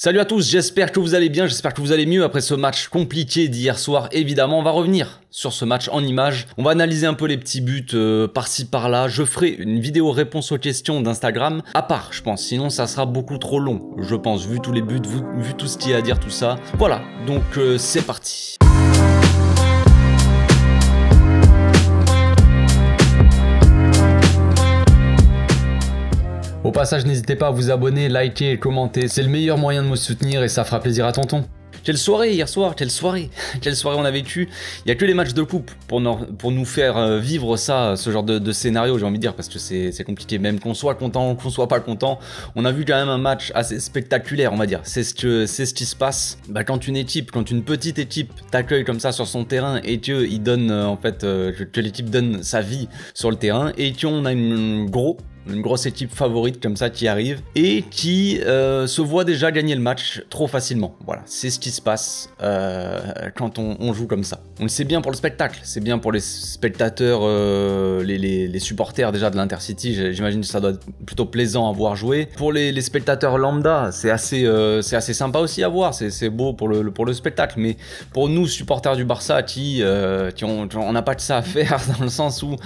Salut à tous, j'espère que vous allez bien, j'espère que vous allez mieux après ce match compliqué d'hier soir. Évidemment, on va revenir sur ce match en images. On va analyser un peu les petits buts par-ci par-là. Je ferai une vidéo réponse aux questions d'Instagram à part, je pense. Sinon, ça sera beaucoup trop long, je pense, vu tous les buts, vu tout ce qu'il y a à dire, tout ça. Voilà, donc c'est parti. Au passage, n'hésitez pas à vous abonner, liker et commenter. C'est le meilleur moyen de me soutenir et ça fera plaisir à tonton. Quelle soirée hier soir, quelle soirée on a vécu. Il n'y a que les matchs de coupe pour nous faire vivre ça, ce genre de scénario, j'ai envie de dire, parce que c'est compliqué, même qu'on soit content, qu'on soit pas content. On a vu quand même un match assez spectaculaire, on va dire. C'est ce qui se passe quand une petite équipe t'accueille comme ça sur son terrain et que il donne que l'équipe donne sa vie sur le terrain et qu'on a une grosse équipe favorite comme ça qui arrive et qui se voit déjà gagner le match trop facilement. Voilà, c'est ce qui se passe quand on joue comme ça. On le sait bien pour le spectacle, c'est bien pour les spectateurs, les supporters déjà de l'Intercity. J'imagine que ça doit être plutôt plaisant à voir jouer. Pour les spectateurs lambda, c'est assez sympa aussi à voir, c'est beau pour le spectacle. Mais pour nous, supporters du Barça, on n'a pas que ça à faire dans le sens où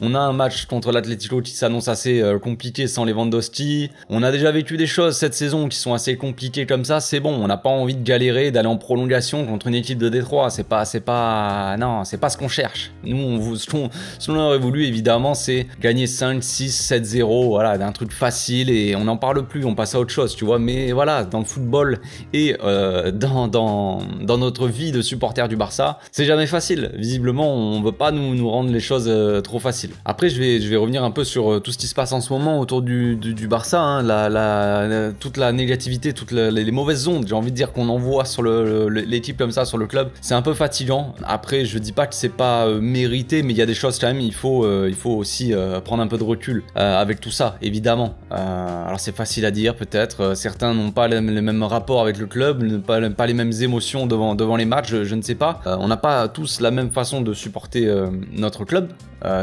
on a un match contre l'Atlético qui s'annonce assez compliqué sans Lewandowski. On a déjà vécu des choses cette saison qui sont assez compliquées comme ça, c'est bon, on n'a pas envie de galérer, d'aller en prolongation contre une équipe de Détroit, c'est pas ce qu'on cherche. Nous, ce qu'on aurait voulu évidemment, c'est gagner 5, 6, 7-0, voilà, d'un truc facile et on n'en parle plus, on passe à autre chose, tu vois, mais voilà, dans le football et dans notre vie de supporter du Barça, c'est jamais facile. Visiblement, on veut pas nous rendre les choses trop faciles. Après, je vais revenir un peu sur tout ce qui se passe en ce moment autour du Barça, hein, toute la négativité, toutes les mauvaises ondes, j'ai envie de dire, qu'on envoie sur l'équipe comme ça, sur le club, c'est un peu fatigant. Après, je dis pas que c'est pas mérité, mais il y a des choses quand même, il faut aussi prendre un peu de recul avec tout ça, évidemment. Alors c'est facile à dire peut-être, certains n'ont pas les mêmes rapports avec le club, pas les mêmes émotions devant les matchs, je ne sais pas. On n'a pas tous la même façon de supporter notre club,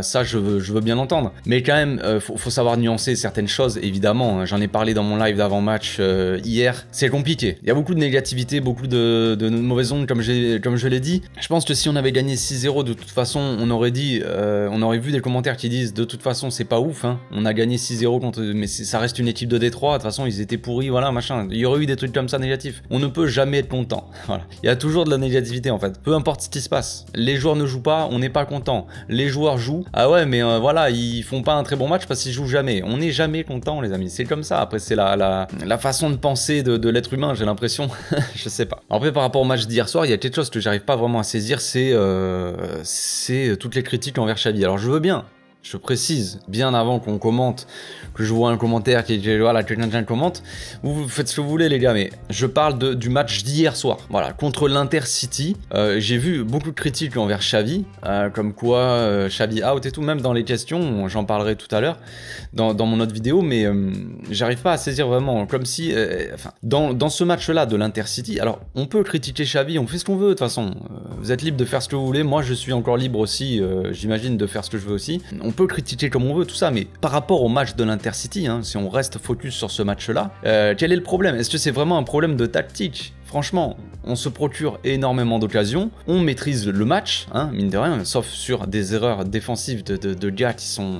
ça je veux bien l'entendre. Mais quand même, faut savoir nuancer certaines choses, évidemment, hein. J'en ai parlé dans mon live d'avant-match hier, c'est compliqué. Il y a beaucoup de négativité, beaucoup de mauvaises ondes, comme je l'ai dit. Je pense que si on avait gagné 6-0, de toute façon, on aurait vu des commentaires qui disent de toute façon c'est pas ouf, hein. On a gagné 6-0 mais ça reste une équipe de Détroit, de toute façon ils étaient pourris, voilà, machin. Il y aurait eu des trucs comme ça négatifs. On ne peut jamais être content. Voilà. Il y a toujours de la négativité en fait. Peu importe ce qui se passe. Les joueurs ne jouent pas, on n'est pas content. Les joueurs jouent, ah ouais, mais voilà, ils font pas un très bon match parce qu'ils jouent jamais. On n'est jamais content, les amis. C'est comme ça. Après, c'est la façon de penser de l'être humain, j'ai l'impression. Je sais pas. Après, par rapport au match d'hier soir, il y a quelque chose que j'arrive pas vraiment à saisir, c'est toutes les critiques envers Xavi. Alors, je veux bien. Je précise, bien avant qu'on commente, que je vois un commentaire voilà, quelqu'un commente, vous faites ce que vous voulez les gars, mais je parle du match d'hier soir, voilà, contre l'Intercity. J'ai vu beaucoup de critiques envers Xavi, comme quoi Xavi out et tout, même dans les questions, j'en parlerai tout à l'heure dans mon autre vidéo, mais j'arrive pas à saisir vraiment, comme si, dans ce match-là de l'Intercity, alors on peut critiquer Xavi, on fait ce qu'on veut de toute façon, vous êtes libre de faire ce que vous voulez, moi je suis encore libre aussi, j'imagine, de faire ce que je veux aussi. On peut critiquer comme on veut, tout ça, mais par rapport au match de l'Intercity, hein, si on reste focus sur ce match-là, quel est le problème? Est-ce que c'est vraiment un problème de tactique? Franchement, on se procure énormément d'occasions, on maîtrise le match, hein, mine de rien, sauf sur des erreurs défensives de gars qui sont...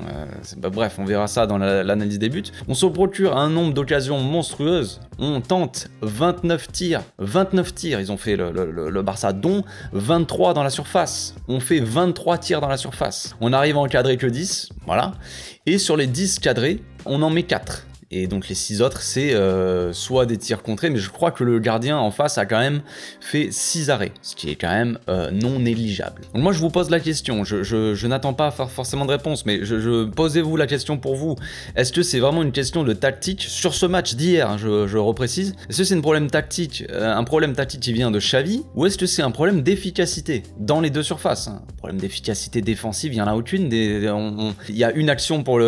bref, on verra ça dans l'analyse des buts. On se procure un nombre d'occasions monstrueuses, on tente 29 tirs, ils ont fait le Barça, dont 23 dans la surface. On fait 23 tirs dans la surface. On arrive à encadrer que 10, voilà. Et sur les 10 cadrés, on en met 4. Et donc les 6 autres, c'est soit des tirs contrés, mais je crois que le gardien en face a quand même fait 6 arrêts, ce qui est quand même non négligeable. Donc moi je vous pose la question, je n'attends pas forcément de réponse, mais posez-vous la question pour vous. Est-ce que c'est vraiment une question de tactique sur ce match d'hier, hein, je reprécise? Est-ce que c'est un problème tactique qui vient de Xavi, ou est-ce que c'est un problème d'efficacité dans les deux surfaces, hein? Un problème d'efficacité défensive, il n'y en a aucune, il y a une action pour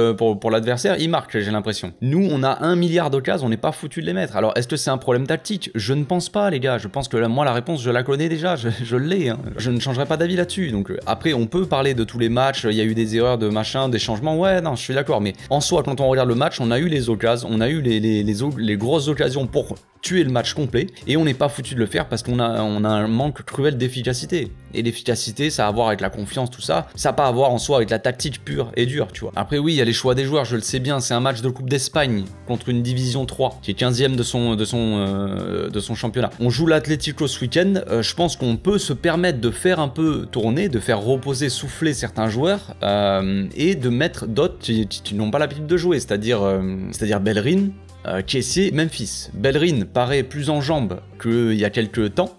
l'adversaire, il marque, j'ai l'impression. Nous, on a 1 milliard d'occasions, on n'est pas foutu de les mettre. Alors, est-ce que c'est un problème tactique? Je ne pense pas, les gars. Je pense que moi, la réponse, je la connais déjà. Je l'ai. Hein. Je ne changerai pas d'avis là-dessus. Donc, après, on peut parler de tous les matchs. Il y a eu des erreurs de machin, des changements. Ouais, non, je suis d'accord. Mais en soi, quand on regarde le match, on a eu les occasions. On a eu les grosses occasions pour tuer le match complet, et on n'est pas foutu de le faire parce qu'on a un manque cruel d'efficacité. Et l'efficacité, ça a à voir avec la confiance, tout ça. Ça n'a pas à voir en soi avec la tactique pure et dure, tu vois. Après, oui, il y a les choix des joueurs, je le sais bien. C'est un match de Coupe d'Espagne contre une division 3, qui est 15e de son championnat. On joue l'Atlético ce week-end. Je pense qu'on peut se permettre de faire un peu tourner, de faire reposer, souffler certains joueurs et de mettre d'autres qui n'ont pas l'habitude de jouer, c'est-à-dire Bellerin, Kessié, Memphis. Bellerin paraît plus en jambes qu'il y a quelques temps,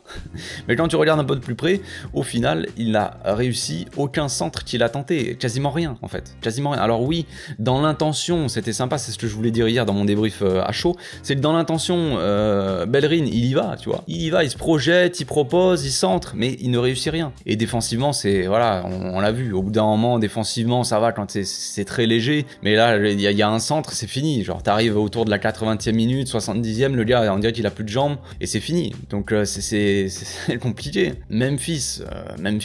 mais quand tu regardes un peu de plus près, au final, il n'a réussi aucun centre qu'il a tenté, quasiment rien en fait, quasiment rien. Alors oui, dans l'intention, c'était sympa, c'est ce que je voulais dire hier dans mon débrief à chaud, c'est que dans l'intention, Bellerin, il y va, tu vois, il y va, il se projette, il propose, il centre, mais il ne réussit rien. Et défensivement, c'est, voilà, on l'a vu, au bout d'un moment, défensivement, ça va quand c'est très léger, mais là, il y a un centre, c'est fini, genre t'arrives autour de la 80e minute, 70e, le gars, on dirait qu'il a plus de jambes, et c'est fini. Donc c'est compliqué. Memphis,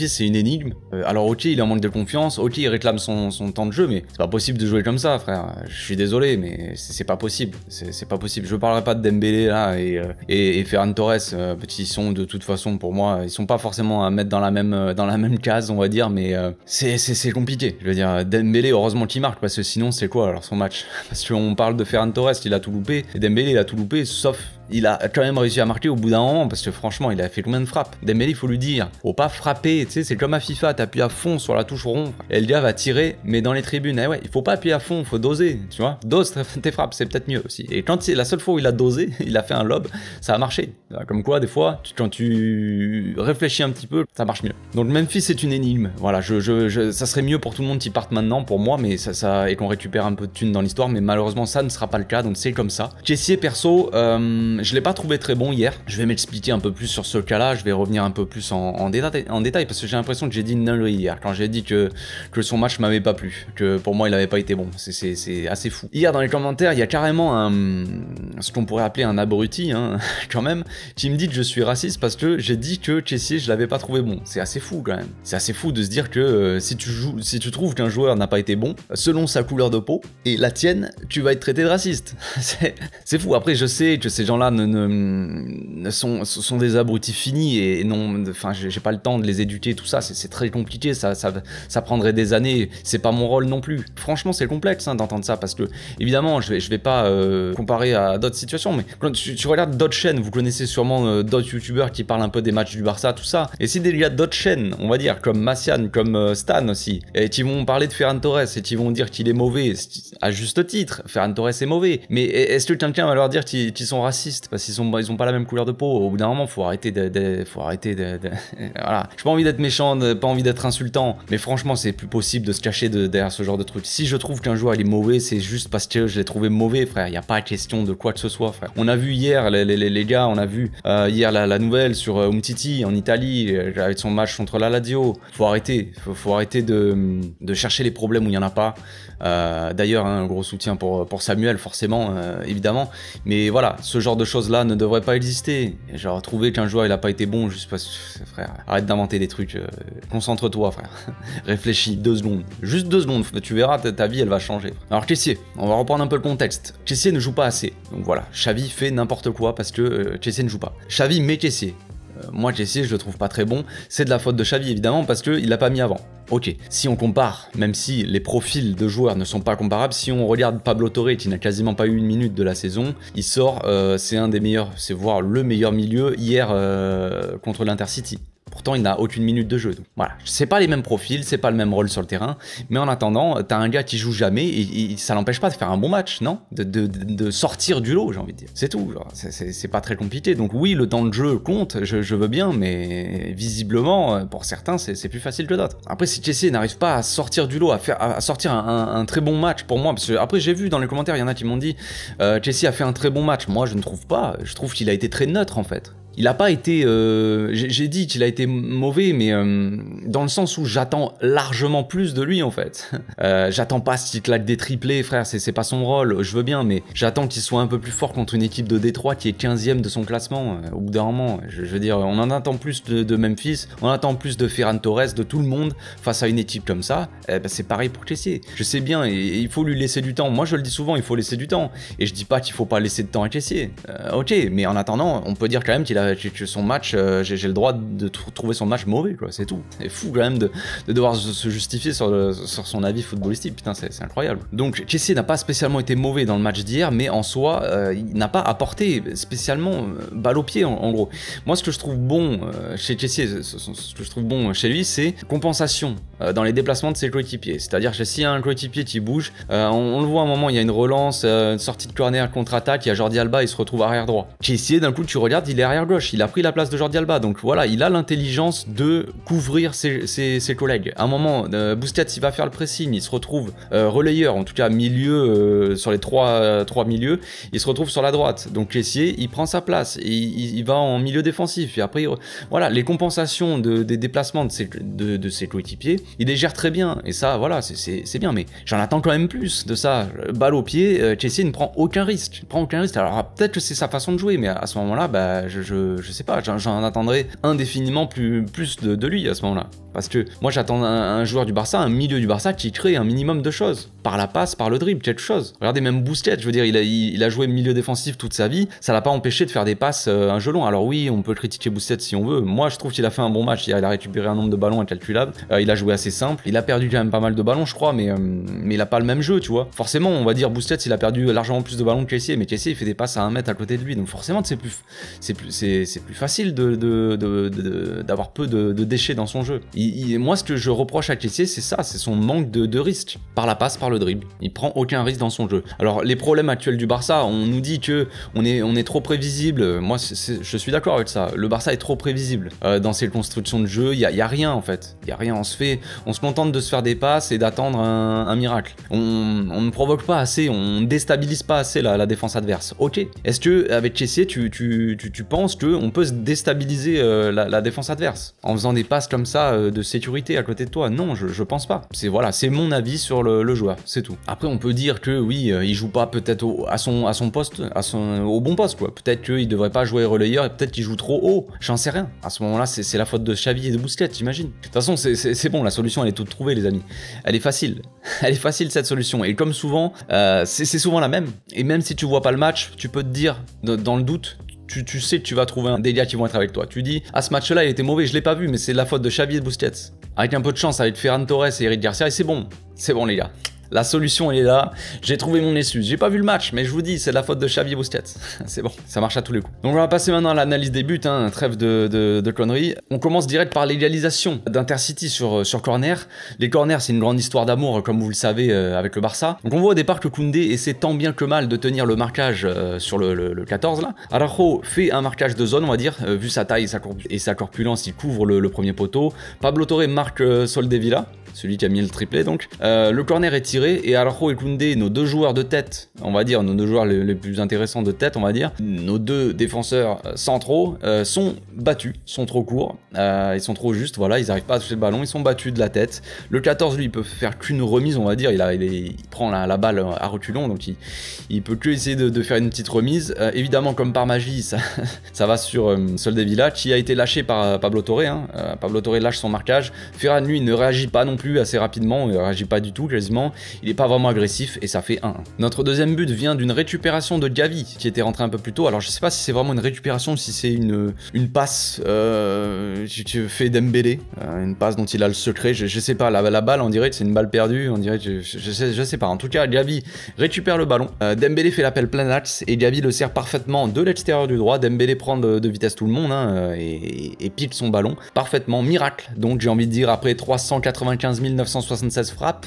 c'est une énigme. Alors ok, il est en manque de confiance, ok, il réclame son temps de jeu, mais c'est pas possible de jouer comme ça, frère. Je suis désolé, mais c'est pas possible. C'est pas possible. Je parlerai pas de Dembélé là et Ferran Torres, petits sont de toute façon pour moi, ils sont pas forcément à mettre dans la même case, on va dire, mais c'est compliqué. Je veux dire, Dembélé, heureusement qu'il marque, parce que sinon c'est quoi alors son match? Parce qu'on parle de Ferran Torres, il a tout loupé, et Dembélé il a tout loupé, sauf il a quand même réussi à marquer au bout d'un moment, parce que franchement, il a fait combien de frappes? Dembélé, il faut lui dire, faut pas frapper, tu sais, c'est comme à FIFA, t'appuies à fond sur la touche rond, et le gars va tirer, mais dans les tribunes, eh ouais, il faut pas appuyer à fond, faut doser, tu vois, dose tes frappes, c'est peut-être mieux aussi. Et quand c'est la seule fois où il a dosé, il a fait un lob, ça a marché. Comme quoi, des fois, quand tu réfléchis un petit peu, ça marche mieux. Donc Memphis, c'est une énigme, voilà, ça serait mieux pour tout le monde qui parte maintenant, pour moi, mais et qu'on récupère un peu de thunes dans l'histoire, mais malheureusement, ça ne sera pas le cas, donc c'est comme ça. Kessié, perso, je l'ai pas trouvé très bon hier. Je vais m'expliquer un peu plus sur ce cas-là. Je vais revenir un peu plus en détail parce que j'ai l'impression que j'ai dit une connerie hier quand j'ai dit que son match m'avait pas plu, que pour moi il avait pas été bon. C'est assez fou. Hier dans les commentaires, il y a carrément ce qu'on pourrait appeler un abruti, hein, quand même, qui me dit que je suis raciste parce que j'ai dit que Kessié je l'avais pas trouvé bon. C'est assez fou quand même. C'est assez fou de se dire que si tu trouves qu'un joueur n'a pas été bon selon sa couleur de peau et la tienne, tu vas être traité de raciste. C'est fou. Après je sais que ces gens-là sont des abrutis finis et non, enfin j'ai pas le temps de les éduquer, tout ça, c'est très compliqué, ça prendrait des années, c'est pas mon rôle non plus. Franchement c'est complexe hein, d'entendre ça parce que évidemment je vais pas comparer à d'autres situations, mais quand tu regardes d'autres chaînes, vous connaissez sûrement d'autres youtubeurs qui parlent un peu des matchs du Barça, tout ça, et si des gars d'autres chaînes, on va dire comme Massian, comme Stan aussi, et qui vont parler de Ferran Torres et qui vont dire qu'il est mauvais, à juste titre, Ferran Torres est mauvais, mais est-ce que quelqu'un va leur dire qu'ils sont racistes parce qu'ils ont pas la même couleur de peau? Au bout d'un moment, faut arrêter voilà. J'ai pas envie d'être méchant, pas envie d'être insultant, mais franchement, c'est plus possible de se cacher derrière ce genre de truc. Si je trouve qu'un joueur il est mauvais, c'est juste parce que je l'ai trouvé mauvais, frère. Y a pas question de quoi que ce soit, frère. On a vu hier, les gars, on a vu hier la nouvelle sur Umtiti en Italie avec son match contre la Lazio. Faut arrêter de chercher les problèmes où il y en a pas. D'ailleurs, un gros soutien pour Samuel, forcément, évidemment. Mais voilà, ce genre de choses-là ne devrait pas exister. Genre, trouver qu'un joueur il a pas été bon juste parce que, frère, arrête d'inventer des trucs. Concentre-toi, frère. Réfléchis 2 secondes. Juste 2 secondes. Tu verras, ta vie, elle va changer. Alors, Kessié, on va reprendre un peu le contexte. Kessié ne joue pas assez. Donc voilà, Xavi fait n'importe quoi parce que Kessié ne joue pas. Xavi met Kessié. Moi, Kessié, je le trouve pas très bon. C'est de la faute de Xavi, évidemment, parce qu'il l'a pas mis avant. Ok, si on compare, même si les profils de joueurs ne sont pas comparables, si on regarde Pablo Torre, qui n'a quasiment pas eu une minute de la saison, il sort, c'est un des meilleurs, c'est voire le meilleur milieu hier contre l'Intercity. Pourtant, il n'a aucune minute de jeu. Donc, voilà, c'est pas les mêmes profils, c'est pas le même rôle sur le terrain. Mais en attendant, t'as un gars qui joue jamais et ça l'empêche pas de faire un bon match, non? De sortir du lot, j'ai envie de dire. C'est tout. C'est pas très compliqué. Donc oui, le temps de jeu compte, je veux bien, mais visiblement, pour certains, c'est plus facile que d'autres. Après, si Kessié n'arrive pas à sortir du lot, à sortir un très bon match pour moi, parce que après j'ai vu dans les commentaires, il y en a qui m'ont dit Kessié a fait un très bon match. Moi, je ne trouve pas. Je trouve qu'il a été très neutre en fait. Il a pas été, j'ai dit qu'il a été mauvais, mais dans le sens où j'attends largement plus de lui en fait. J'attends pas qu'il claque des triplés, frère, c'est pas son rôle, je veux bien, mais j'attends qu'il soit un peu plus fort contre une équipe de Détroit qui est 15e de son classement. Au bout d'un moment, je veux dire, on en attend plus de Memphis, on attend plus de Ferran Torres, de tout le monde face à une équipe comme ça. C'est pareil pour Kessié. Je sais bien, et il faut lui laisser du temps. Moi, je le dis souvent, il faut laisser du temps. Et je dis pas qu'il faut pas laisser de temps à Kessié. Ok, mais en attendant, on peut dire quand même que son match, j'ai le droit de trouver son match mauvais, quoi. C'est tout. C'est fou quand même de devoir se justifier sur son avis footballistique. Putain, c'est incroyable. Donc, Kessié n'a pas spécialement été mauvais dans le match d'hier, mais en soi, il n'a pas apporté spécialement balle au pied, en gros. Moi, ce que je trouve bon chez Kessié, ce que je trouve bon chez lui, c'est compensation dans les déplacements de ses coéquipiers. C'est-à-dire que s'il y a un coéquipier qui bouge, on le voit à un moment, il y a une relance, une sortie de corner contre-attaque, il y a Jordi Alba, il se retrouve arrière droit. Kessié, d'un coup, tu regardes, il est arrière gauche, il a pris la place de Jordi Alba. Donc voilà, il a l'intelligence de couvrir ses collègues. À un moment, Busquets, il va faire le pressing, il se retrouve relayeur, en tout cas milieu, sur les trois milieux, il se retrouve sur la droite. Donc Kessié, il prend sa place, et il va en milieu défensif. Et après, voilà, les compensations des déplacements de ses coéquipiers, il les gère très bien. Et ça, voilà, c'est bien. Mais j'en attends quand même plus de ça. Balle au pied, Kessié ne prend aucun risque. Alors peut-être que c'est sa façon de jouer, mais à ce moment-là, bah, je sais pas, j'en attendrai indéfiniment plus de lui à ce moment-là. Parce que moi j'attends un joueur du Barça, un milieu du Barça qui crée un minimum de choses. Par la passe, par le dribble, quelque chose. Regardez même Busquets, je veux dire, il a joué milieu défensif toute sa vie, ça l'a pas empêché de faire des passes un jeu long. Alors oui, on peut critiquer Busquets si on veut. Moi je trouve qu'il a fait un bon match, il a récupéré un nombre de ballons incalculable. Il a joué assez simple, il a perdu quand même pas mal de ballons je crois, mais il a pas le même jeu, tu vois. Forcément, on va dire Busquets, il a perdu largement plus de ballons que Kessié, mais Kessié il fait des passes à 1 mètre à côté de lui, donc forcément c'est plus facile d'avoir peu de déchets dans son jeu. Moi ce que je reproche à Kessié, c'est ça, c'est son manque de risque. Par la passe, par le dribble. Il prend aucun risque dans son jeu. Alors les problèmes actuels du Barça, on nous dit que on est trop prévisible. Moi je suis d'accord avec ça. Le Barça est trop prévisible dans ses constructions de jeu. Il y a rien en fait. Il y a rien. On se contente de se faire des passes et d'attendre un miracle. On ne provoque pas assez, on déstabilise pas assez la défense adverse. Ok. Est-ce que avec Kessié, tu penses que on peut se déstabiliser la défense adverse en faisant des passes comme ça de sécurité à côté de toi? Non, je pense pas. C'est mon avis sur le joueur, c'est tout. Après on peut dire que oui, il joue pas peut-être à son poste, au bon poste quoi. Peut-être qu'il devrait pas jouer relayeur et peut-être qu'il joue trop haut. J'en sais rien. À ce moment-là, c'est la faute de Xavi et de Busquets, j'imagine. De toute façon, c'est bon, la solution elle est toute trouvée les amis. Elle est facile. Elle est facile cette solution. Et comme souvent, c'est souvent la même. Et même si tu vois pas le match, tu peux te dire dans le doute. Tu sais que tu vas trouver des gars qui vont être avec toi. Tu dis, ah ce match-là il était mauvais, je l'ai pas vu, mais c'est la faute de Xavi et de Busquets. Avec un peu de chance, avec Ferran Torres et Eric Garcia, et c'est bon les gars. La solution elle est là, j'ai trouvé mon excuse. J'ai pas vu le match, mais je vous dis, c'est la faute de Xavi et Busquets. C'est bon, ça marche à tous les coups. Donc on va passer maintenant à l'analyse des buts, trêve de conneries. On commence direct par l'égalisation d'Intercity sur corner. Les corners, c'est une grande histoire d'amour, comme vous le savez, avec le Barça. Donc on voit au départ que Koundé essaie tant bien que mal de tenir le marquage sur le 14 là. Araujo fait un marquage de zone, on va dire, vu sa taille et sa corpulence, il couvre le premier poteau. Pablo Torre marque Soldevilla, celui qui a mis le triplé donc. Le corner est tiré et Araujo et Koundé, nos deux joueurs de tête, on va dire, nos deux joueurs les plus intéressants de tête, on va dire, nos deux défenseurs centraux sont battus, sont trop courts, ils sont trop justes, voilà, ils n'arrivent pas à toucher le ballon, ils sont battus de la tête. Le 14, lui, il peut faire qu'une remise, on va dire, il prend la balle à reculons, donc il peut que essayer de faire une petite remise. Évidemment, comme par magie, ça va sur Soldevilla, qui a été lâché par Pablo Torre. Pablo Torre lâche son marquage. Ferran, lui, ne réagit pas non plus assez rapidement, il ne réagit pas du tout, quasiment. Il n'est pas vraiment agressif et ça fait 1-1. Notre deuxième but vient d'une récupération de Gavi, qui était rentré un peu plus tôt. Alors, je sais pas si c'est vraiment une récupération, si c'est une passe fait Dembélé, une passe dont il a le secret. Je sais pas, la balle, on dirait que c'est une balle perdue, on dirait que je sais pas. En tout cas, Gavi récupère le ballon. Dembélé fait l'appel plein axe et Gavi le sert parfaitement de l'extérieur du droit. Dembélé prend de vitesse tout le monde et pique son ballon parfaitement. Miracle, donc j'ai envie de dire, après 395 15 976 frappes.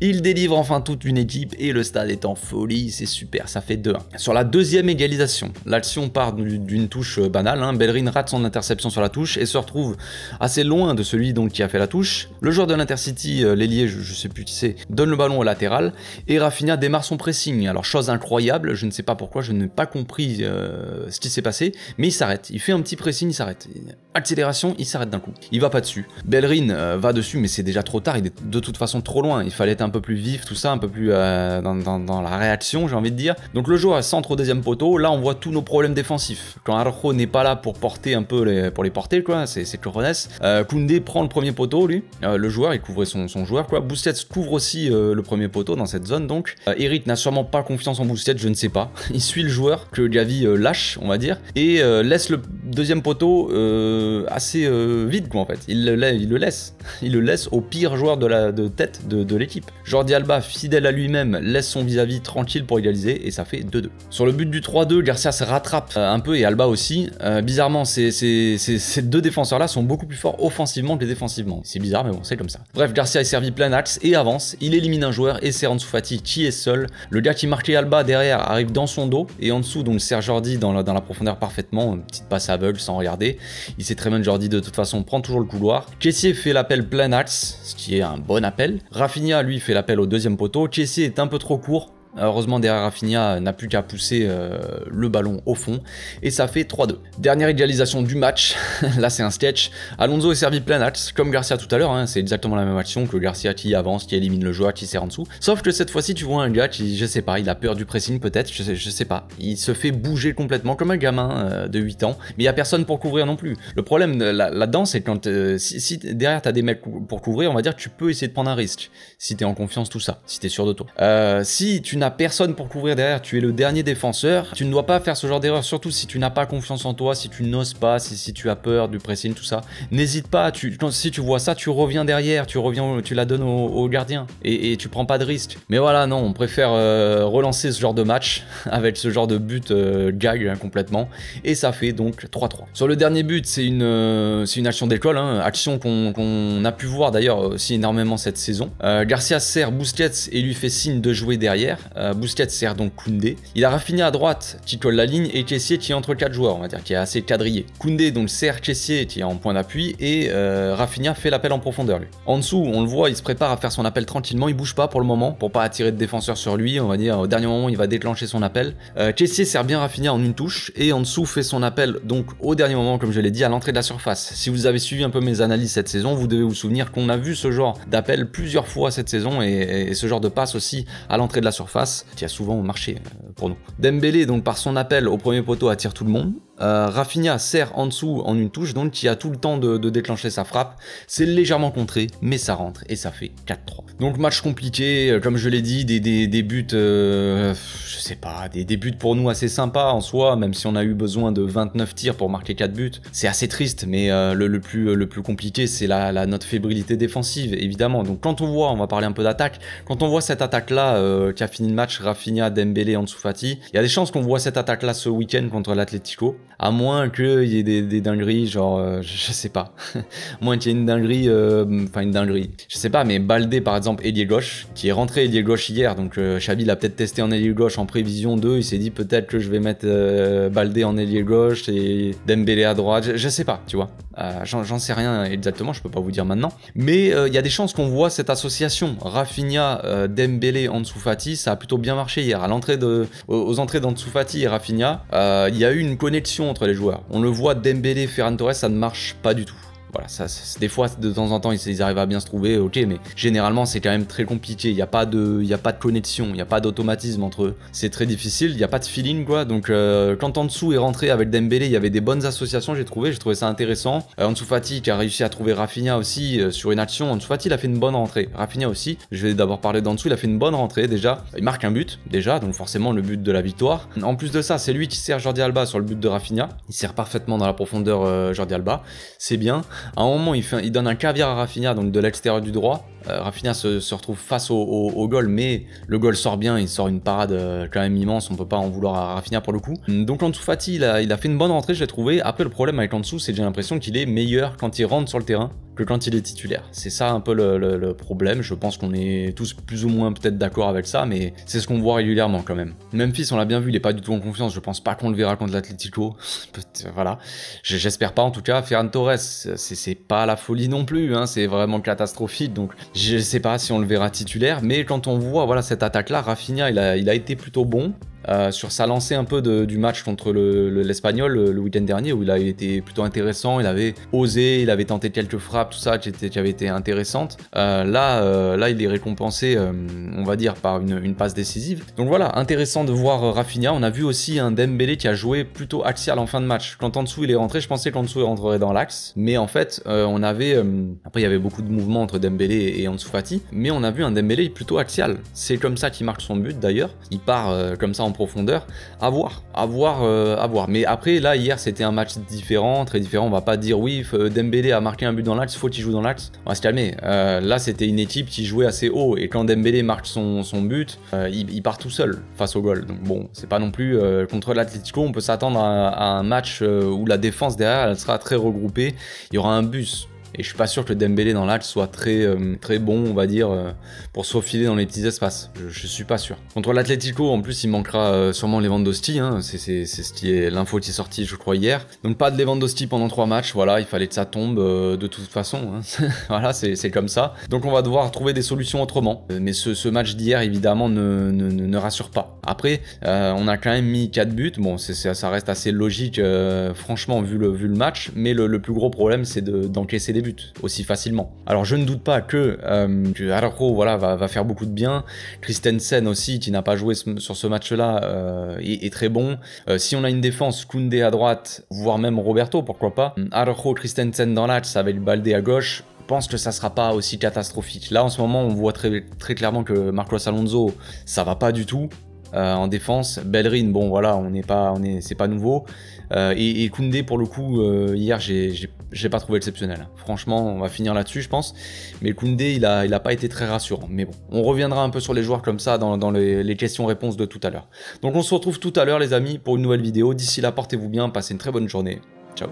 Il délivre enfin toute une équipe et le stade est en folie, c'est super, ça fait 2-1. Sur la deuxième égalisation, l'action part d'une touche banale, hein. Bellerin rate son interception sur la touche et se retrouve assez loin de celui donc qui a fait la touche. Le joueur de l'Intercity, l'ailier, je sais plus qui c'est, donne le ballon au latéral et Rafinha démarre son pressing. Alors chose incroyable, je ne sais pas pourquoi, je n'ai pas compris ce qui s'est passé, mais il s'arrête, il fait un petit pressing, il s'arrête. Accélération, il s'arrête d'un coup, il va pas dessus. Bellerin va dessus, mais c'est déjà trop tard, il est de toute façon trop loin, il fallait être un peu plus vif, tout ça, un peu plus dans la réaction, j'ai envie de dire. Donc le joueur centre au deuxième poteau, là on voit tous nos problèmes défensifs. Quand Araujo n'est pas là pour porter un peu pour les porter, quoi, c'est Corones. Koundé prend le premier poteau, lui, le joueur, il couvrait son joueur, quoi. Busquets couvre aussi le premier poteau dans cette zone, donc. Eric n'a sûrement pas confiance en Busquets, je ne sais pas. Il suit le joueur que Gavi lâche, on va dire, et laisse le deuxième poteau assez vide, quoi, en fait. Il le laisse au pire joueur de tête de l'équipe. Jordi Alba, fidèle à lui-même, laisse son vis-à-vis tranquille pour égaliser et ça fait 2-2. Sur le but du 3-2, Garcia se rattrape un peu et Alba aussi. Bizarrement, ces deux défenseurs-là sont beaucoup plus forts offensivement que défensivement. C'est bizarre, mais bon, c'est comme ça. Bref, Garcia est servi plein axe et avance. Il élimine un joueur et c'est Ansu Fati qui est seul. Le gars qui marquait Alba derrière arrive dans son dos et en dessous, donc sert Jordi dans la profondeur parfaitement. Une petite passe aveugle sans regarder. Il sait très bien que Jordi, de toute façon, prend toujours le couloir. Kessié fait l'appel plein axe, ce qui est un bon appel. Rafinha, lui, fait l'appel au deuxième poteau. Kessié est un peu trop court. Heureusement, derrière Rafinha n'a plus qu'à pousser le ballon au fond et ça fait 3-2. Dernière égalisation du match, là c'est un sketch. Alonso est servi plein axe, comme Garcia tout à l'heure, hein. C'est exactement la même action que Garcia qui avance, qui élimine le joueur, qui sert en dessous. Sauf que cette fois-ci, tu vois un gars qui, je sais pas, il a peur du pressing peut-être, je sais pas. Il se fait bouger complètement comme un gamin de 8 ans, mais il n'y a personne pour couvrir non plus. Le problème là-dedans, c'est quand si derrière t'as des mecs pour couvrir, on va dire que tu peux essayer de prendre un risque, si t'es en confiance, tout ça, si t'es sûr de toi. Si tu n'as personne pour couvrir derrière, tu es le dernier défenseur, tu ne dois pas faire ce genre d'erreur, surtout si tu n'as pas confiance en toi, si tu n'oses pas, si tu as peur du pressing, tout ça. N'hésite pas, si tu vois ça, tu reviens derrière, tu la donnes au gardien et tu prends pas de risque. Mais voilà, non, on préfère relancer ce genre de match avec ce genre de but gag hein, complètement et ça fait donc 3-3. Sur le dernier but, c'est une action d'école, hein, action qu'on a pu voir d'ailleurs aussi énormément cette saison. Garcia sert Busquets et lui fait signe de jouer derrière. Busquets sert donc Koundé. Il a Rafinha à droite qui colle la ligne et Kessié qui est entre 4 joueurs, on va dire, qui est assez quadrillé. Koundé donc sert Kessié qui est en point d'appui et Rafinha fait l'appel en profondeur lui. En dessous, on le voit, il se prépare à faire son appel tranquillement, il bouge pas pour le moment pour pas attirer de défenseur sur lui, on va dire au dernier moment il va déclencher son appel. Kessié sert bien Rafinha en une touche et en dessous fait son appel donc au dernier moment comme je l'ai dit à l'entrée de la surface. Si vous avez suivi un peu mes analyses cette saison, vous devez vous souvenir qu'on a vu ce genre d'appel plusieurs fois cette saison et ce genre de passe aussi à l'entrée de la surface qui a souvent marché pour nous. Dembélé donc par son appel au premier poteau attire tout le monde. Rafinha sert en dessous en une touche donc qui a tout le temps de déclencher sa frappe. C'est légèrement contré mais ça rentre et ça fait 4-3. Donc match compliqué comme je l'ai dit, des buts je sais pas, des buts pour nous assez sympas en soi même si on a eu besoin de 29 tirs pour marquer 4 buts. C'est assez triste mais le plus compliqué c'est notre fébrilité défensive évidemment. Donc quand on voit, on va parler un peu d'attaque, quand on voit cette attaque là qui a fini le match, Rafinha, Dembélé, Ansu Fati, il y a des chances qu'on voit cette attaque là ce week-end contre l'Atlético. À moins qu'il y ait des dingueries, genre, je sais pas. Moins qu'il y ait une dinguerie, une dinguerie. Je sais pas, mais Baldé, par exemple, ailier gauche, qui est rentré ailier gauche hier, donc Xavi l'a peut-être testé en ailier gauche en prévision 2, il s'est dit peut-être que je vais mettre Baldé en ailier gauche et Dembélé à droite, je sais pas, tu vois. J'en sais rien exactement, je peux pas vous dire maintenant. Mais il y a des chances qu'on voit cette association. Rafinha, Dembélé, Ansu Fati, ça a plutôt bien marché hier. Aux entrées d'Ansu Fati et Rafinha, il y a eu une connexion entre les joueurs. On le voit, Dembélé, Ferran Torres, ça ne marche pas du tout. Voilà, des fois, de temps en temps, ils arrivent à bien se trouver, ok, mais généralement, c'est quand même très compliqué. Il n'y a pas de connexion, il n'y a pas d'automatisme entre eux. C'est très difficile, il n'y a pas de feeling, quoi. Donc, quand en dessous est rentré avec Dembélé, il y avait des bonnes associations, j'ai trouvé ça intéressant. Ansu Fati qui a réussi à trouver Rafinha aussi sur une action. Ansu Fati, il a fait une bonne rentrée. Rafinha aussi, je vais d'abord parler d'en dessous, il a fait une bonne rentrée déjà. Il marque un but, déjà, donc forcément le but de la victoire. En plus de ça, c'est lui qui sert Jordi Alba sur le but de Rafinha. Il sert parfaitement dans la profondeur Jordi Alba, c'est bien. À un moment, il donne un caviar à Rafinha, donc de l'extérieur du droit. Rafinha se retrouve face au goal, mais le goal sort bien, il sort une parade quand même immense, on peut pas en vouloir à Rafinha pour le coup. Donc Ansu Fati, il a fait une bonne rentrée, je l'ai trouvé. Après, le problème avec Ansu, c'est que j'ai l'impression qu'il est meilleur quand il rentre sur le terrain que quand il est titulaire. C'est ça un peu le problème. Je pense qu'on est tous plus ou moins peut-être d'accord avec ça, mais c'est ce qu'on voit régulièrement quand même. Memphis, on l'a bien vu, il est pas du tout en confiance. Je pense pas qu'on le verra contre l'Atlético. Voilà. J'espère pas en tout cas. Ferran Torres, c'est pas la folie non plus, hein. C'est vraiment catastrophique. Donc je sais pas si on le verra titulaire, mais quand on voit voilà cette attaque-là, Rafinha, il a été plutôt bon. Sur sa lancée un peu du match contre l'Espagnol le week-end dernier, où il a été plutôt intéressant, il avait osé, il avait tenté quelques frappes, tout ça qui avait été intéressante. Là, il est récompensé, on va dire, par une passe décisive. Donc voilà, intéressant de voir Rafinha. On a vu aussi un Dembélé qui a joué plutôt axial en fin de match. Quand Ansu il est rentré, je pensais qu'Ansu rentrerait dans l'axe, mais en fait, on avait... après, il y avait beaucoup de mouvements entre Dembélé et Ansu Fati, mais on a vu un Dembélé plutôt axial. C'est comme ça qu'il marque son but d'ailleurs. Il part comme ça en profondeur, à voir. Mais après, là, hier, c'était un match différent, très différent. On va pas dire, oui, Dembélé a marqué un but dans l'axe, faut qu'il joue dans l'axe. On va se calmer. Là, c'était une équipe qui jouait assez haut, et quand Dembélé marque son but, il part tout seul face au goal. Donc bon, c'est pas non plus contre l'Atlético, on peut s'attendre à un match où la défense derrière, elle sera très regroupée. Il y aura un bus. Et je suis pas sûr que Dembélé dans l'axe soit très bon, on va dire, pour se faufiler dans les petits espaces. Je suis pas sûr. Contre l'Atlético, en plus, il manquera sûrement Lewandowski. Hein. C'est ce qui est l'info qui est sortie, je crois, hier. Donc pas de Lewandowski pendant 3 matchs. Voilà, il fallait que ça tombe de toute façon. Hein. Voilà, c'est comme ça. Donc on va devoir trouver des solutions autrement. Mais ce match d'hier, évidemment, ne rassure pas. Après, on a quand même mis 4 buts. Bon, ça reste assez logique, franchement, vu le match. Mais le plus gros problème, c'est d'encaisser des buts aussi facilement. Alors je ne doute pas que Araujo voilà, va faire beaucoup de bien. Christensen aussi, qui n'a pas joué sur ce match-là, est très bon. Si on a une défense, Koundé à droite, voire même Roberto, pourquoi pas. Araujo, Christensen dans l'axe avec Baldé à gauche. Je pense que ça sera pas aussi catastrophique. Là en ce moment on voit très clairement que Marcos Alonso ça va pas du tout. En défense, Bellerin, bon voilà, c'est pas nouveau. Et Koundé pour le coup, hier j'ai pas trouvé exceptionnel. Franchement, on va finir là-dessus, je pense. Mais Koundé, il a pas été très rassurant. Mais bon, on reviendra un peu sur les joueurs comme ça dans les questions-réponses de tout à l'heure. Donc on se retrouve tout à l'heure, les amis, pour une nouvelle vidéo. D'ici là, portez-vous bien, passez une très bonne journée. Ciao.